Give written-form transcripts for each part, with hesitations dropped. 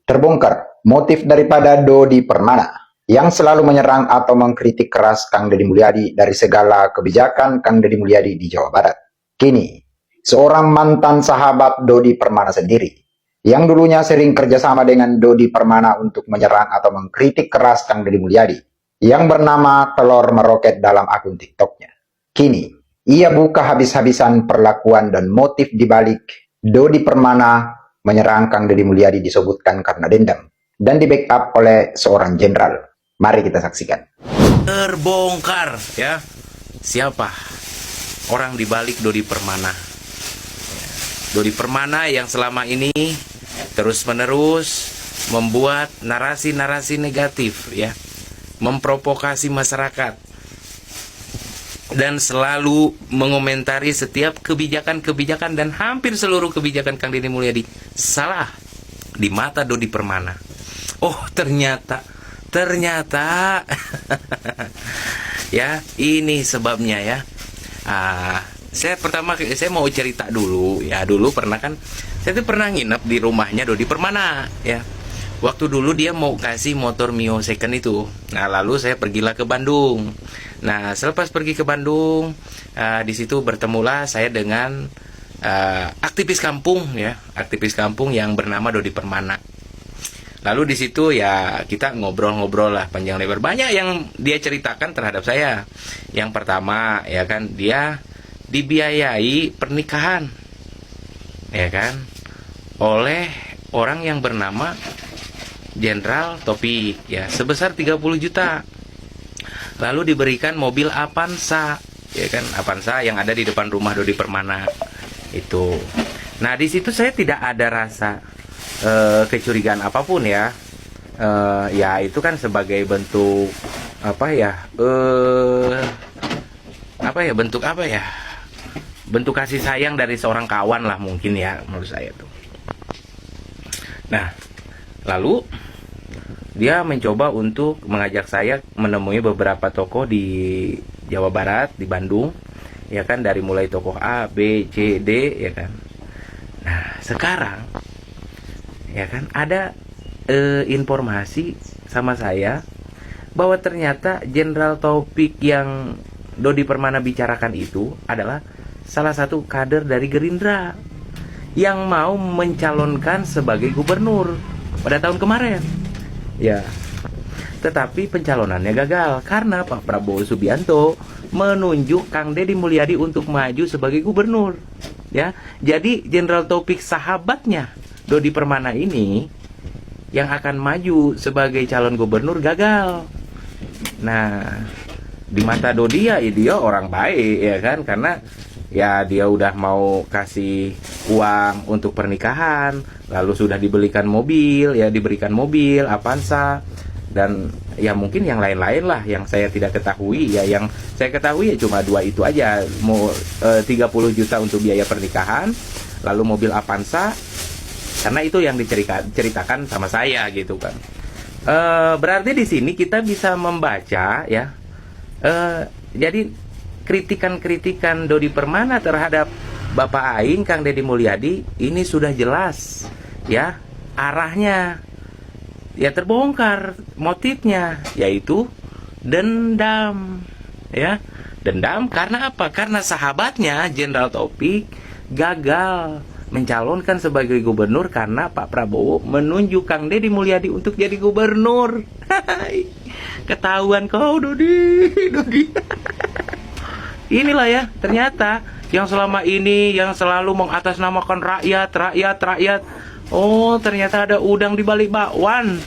Terbongkar motif daripada Dodi Permana yang selalu menyerang atau mengkritik keras Kang Deddy Mulyadi dari segala kebijakan Kang Deddy Mulyadi di Jawa Barat. Kini, seorang mantan sahabat Dodi Permana sendiri, yang dulunya sering kerjasama dengan Dodi Permana untuk menyerang atau mengkritik keras Kang Deddy Mulyadi, yang bernama Telur Meroket dalam akun TikToknya. Kini, ia buka habis-habisan perlakuan dan motif dibalik Dodi Permana menyerang Kang Deddy Mulyadi disebutkan karena dendam dan di backup oleh seorang jenderal. Mari kita saksikan. Terbongkar ya, siapa orang dibalik Dodi Permana. Dodi Permana yang selama ini terus-menerus membuat narasi-narasi negatif ya, memprovokasi masyarakat dan selalu mengomentari setiap kebijakan-kebijakan dan hampir seluruh kebijakan Kang Deddy Mulyadi salah di mata Dodi Permana. Oh, ternyata ya, ini sebabnya ya. Saya mau cerita dulu ya. Dulu pernah kan, saya tuh pernah nginep di rumahnya Dodi Permana ya. Waktu dulu dia mau kasih motor Mio second itu. Nah, lalu saya pergilah ke Bandung. Nah, selepas pergi ke Bandung, di situ bertemulah saya dengan aktivis kampung ya, aktivis kampung yang bernama Dodi Permana. Lalu di situ ya kita ngobrol-ngobrol lah panjang lebar. Banyak yang dia ceritakan terhadap saya. Yang pertama ya kan, dia dibiayai pernikahan ya kan oleh orang yang bernama Jenderal Topik ya, sebesar 30 juta. Lalu diberikan mobil Avanza ya kan, Avanza yang ada di depan rumah Dodi Permana itu. Nah, di situ saya tidak ada rasa kecurigaan apapun ya. Ya itu kan sebagai bentuk bentuk kasih sayang dari seorang kawan lah mungkin ya, menurut saya tuh. Nah, lalu dia mencoba untuk mengajak saya menemui beberapa tokoh di Jawa Barat, di Bandung ya kan, dari mulai tokoh A, B, C, D ya kan. Nah, sekarang ya kan ada informasi sama saya bahwa ternyata Jenderal Taufik yang Dodi Permana bicarakan itu adalah salah satu kader dari Gerindra yang mau mencalonkan sebagai gubernur pada tahun kemarin ya. Tetapi pencalonannya gagal karena Pak Prabowo Subianto menunjuk Kang Deddy Mulyadi untuk maju sebagai gubernur ya. Jadi Jenderal Taufik sahabatnya Dodi Permana ini yang akan maju sebagai calon gubernur gagal. Nah, di mata Dodi ya dia orang baik ya kan, karena ya dia udah mau kasih uang untuk pernikahan, lalu sudah diberikan mobil Avanza, dan ya mungkin yang lain-lain lah yang saya tidak ketahui ya. Yang saya ketahui ya cuma dua itu aja, mau 30 juta untuk biaya pernikahan, lalu mobil Avanza, karena itu yang diceritakan sama saya gitu kan. Berarti di sini kita bisa membaca ya, jadi kritikan Dodi Permana terhadap Bapak Aing Kang Deddy Mulyadi ini sudah jelas ya arahnya. Ya terbongkar motifnya, yaitu dendam ya. Dendam karena apa? Karena sahabatnya Jenderal Taufik gagal mencalonkan sebagai gubernur karena Pak Prabowo menunjuk Kang Deddy Mulyadi untuk jadi gubernur. Ketahuan kau Dodi. Inilah ya, ternyata yang selama ini yang selalu mengatasnamakan rakyat. Oh, ternyata ada udang di balik bakwan.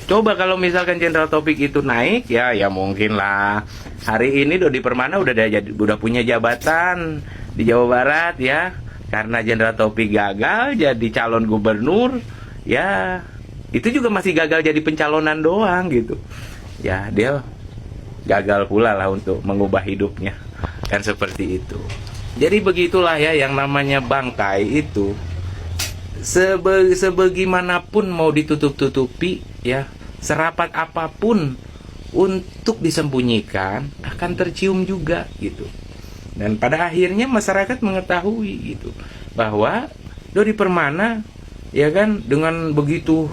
Coba kalau misalkan Jenderal Taufik itu naik, ya mungkin lah. Hari ini Dodi Permana udah punya jabatan di Jawa Barat ya. Karena Jenderal Taufik gagal jadi calon gubernur, ya itu juga masih gagal jadi pencalonan doang gitu. Ya dia gagal pula lah untuk mengubah hidupnya. Kan seperti itu. Jadi begitulah ya, yang namanya bangkai itu sebagaimanapun mau ditutup-tutupi ya, serapat apapun untuk disembunyikan akan tercium juga gitu. Dan pada akhirnya masyarakat mengetahui gitu bahwa Dodi Permana ya kan, dengan begitu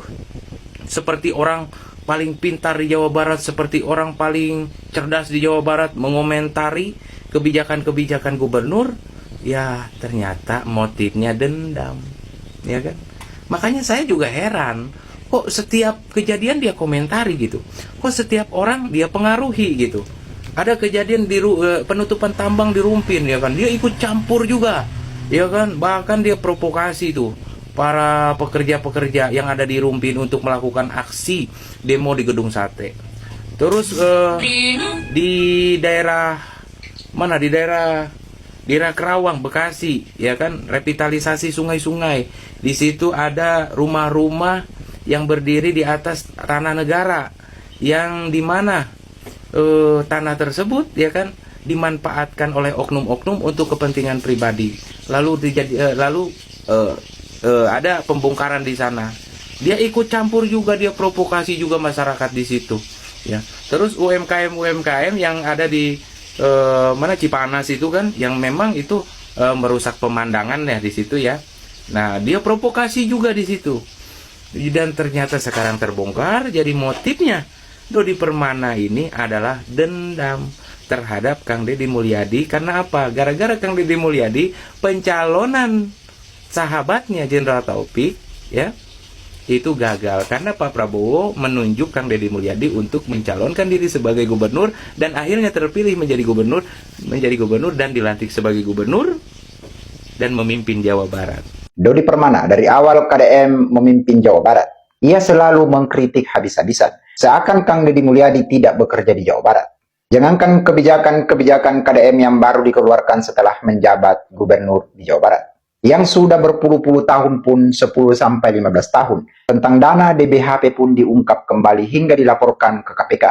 seperti orang paling pintar di Jawa Barat, seperti orang paling cerdas di Jawa Barat mengomentari kebijakan-kebijakan gubernur, ya ternyata motifnya dendam, ya kan. Makanya saya juga heran, kok setiap kejadian dia komentari gitu, kok setiap orang dia pengaruhi gitu. Ada kejadian di penutupan tambang di Rumpin, ya kan, dia ikut campur juga, ya kan, bahkan dia provokasi tuh para pekerja-pekerja yang ada di Rumpin untuk melakukan aksi demo di Gedung Sate. Terus di daerah mana, di daerah Kerawang, Bekasi, ya kan, revitalisasi sungai-sungai. Di situ ada rumah-rumah yang berdiri di atas tanah negara, yang dimana tanah tersebut, ya kan, dimanfaatkan oleh oknum-oknum untuk kepentingan pribadi. Lalu ada pembongkaran di sana. Dia ikut campur juga, dia provokasi juga masyarakat di situ. Ya. Terus UMKM yang ada di mana Cipanas itu kan, yang memang itu merusak pemandangan ya di situ ya. Nah, dia provokasi juga di situ. Dan ternyata sekarang terbongkar, jadi motifnya Dodi Permana ini adalah dendam terhadap Kang Deddy Mulyadi. Karena apa? Gara-gara Kang Deddy Mulyadi pencalonan sahabatnya Jenderal Taufik, ya, itu gagal karena Pak Prabowo menunjuk Kang Deddy Mulyadi untuk mencalonkan diri sebagai gubernur, dan akhirnya terpilih menjadi gubernur dan dilantik sebagai gubernur dan memimpin Jawa Barat. Dodi Permana dari awal KDM memimpin Jawa Barat, ia selalu mengkritik habis-habisan, seakan Kang Deddy Mulyadi tidak bekerja di Jawa Barat. Jangankan kebijakan-kebijakan KDM yang baru dikeluarkan setelah menjabat gubernur di Jawa Barat, yang sudah berpuluh-puluh tahun pun 10-15 tahun, tentang dana DBHP pun diungkap kembali hingga dilaporkan ke KPK.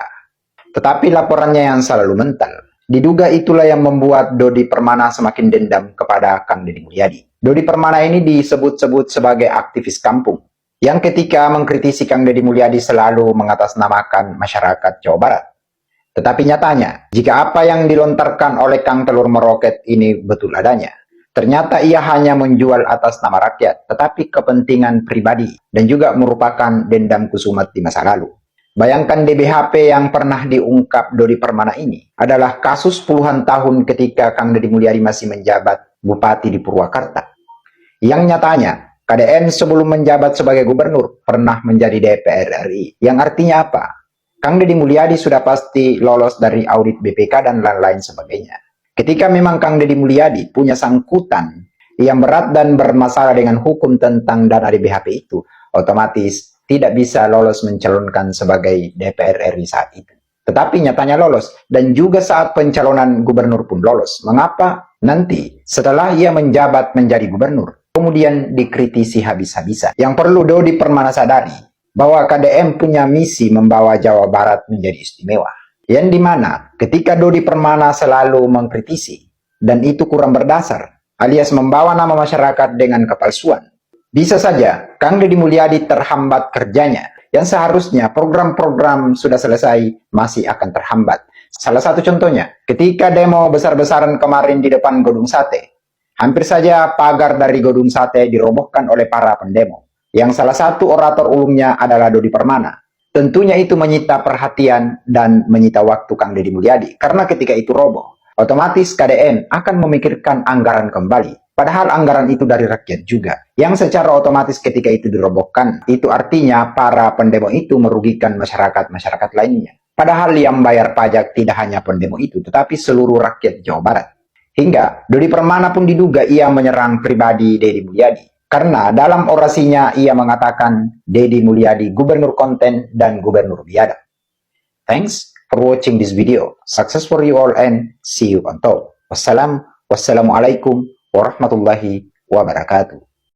Tetapi laporannya yang selalu mental. Diduga itulah yang membuat Dodi Permana semakin dendam kepada Kang Deddy Mulyadi. Dodi Permana ini disebut-sebut sebagai aktivis kampung, yang ketika mengkritisi Kang Deddy Mulyadi selalu mengatasnamakan masyarakat Jawa Barat. Tetapi nyatanya, jika apa yang dilontarkan oleh Kang Telur Meroket ini betul adanya, ternyata ia hanya menjual atas nama rakyat, tetapi kepentingan pribadi, dan juga merupakan dendam kusumat di masa lalu. Bayangkan DBHP yang pernah diungkap Dodi Permana ini adalah kasus puluhan tahun ketika Kang Deddy Mulyadi masih menjabat Bupati di Purwakarta. Yang nyatanya, KDM sebelum menjabat sebagai gubernur pernah menjadi DPR RI. Yang artinya apa? Kang Deddy Mulyadi sudah pasti lolos dari audit BPK dan lain-lain sebagainya. Ketika memang Kang Deddy Mulyadi punya sangkutan yang berat dan bermasalah dengan hukum tentang dana DBHP itu, otomatis tidak bisa lolos mencalonkan sebagai DPR RI saat itu. Tetapi nyatanya lolos, dan juga saat pencalonan gubernur pun lolos. Mengapa? Nanti setelah ia menjabat menjadi gubernur, kemudian dikritisi habis-habisan. Yang perlu Dodi Permana sadari, bahwa KDM punya misi membawa Jawa Barat menjadi istimewa. Yang dimana ketika Dodi Permana selalu mengkritisi, dan itu kurang berdasar, alias membawa nama masyarakat dengan kepalsuan, bisa saja Kang Deddy Mulyadi terhambat kerjanya, yang seharusnya program-program sudah selesai masih akan terhambat. Salah satu contohnya, ketika demo besar-besaran kemarin di depan Gedung Sate, hampir saja pagar dari Gedung Sate dirobohkan oleh para pendemo, yang salah satu orator ulungnya adalah Dodi Permana. Tentunya itu menyita perhatian dan menyita waktu Kang Deddy Mulyadi, karena ketika itu roboh, otomatis KDM akan memikirkan anggaran kembali. Padahal anggaran itu dari rakyat juga, yang secara otomatis ketika itu dirobohkan, itu artinya para pendemo itu merugikan masyarakat-masyarakat lainnya. Padahal yang bayar pajak tidak hanya pendemo itu, tetapi seluruh rakyat Jawa Barat. Hingga Dodi Permana pun diduga ia menyerang pribadi Deddy Mulyadi. Karena dalam orasinya ia mengatakan Deddy Mulyadi gubernur konten dan gubernur biadab. Thanks for watching this video. Success for you all and see you on top. Wassalamualaikum warahmatullahi wabarakatuh.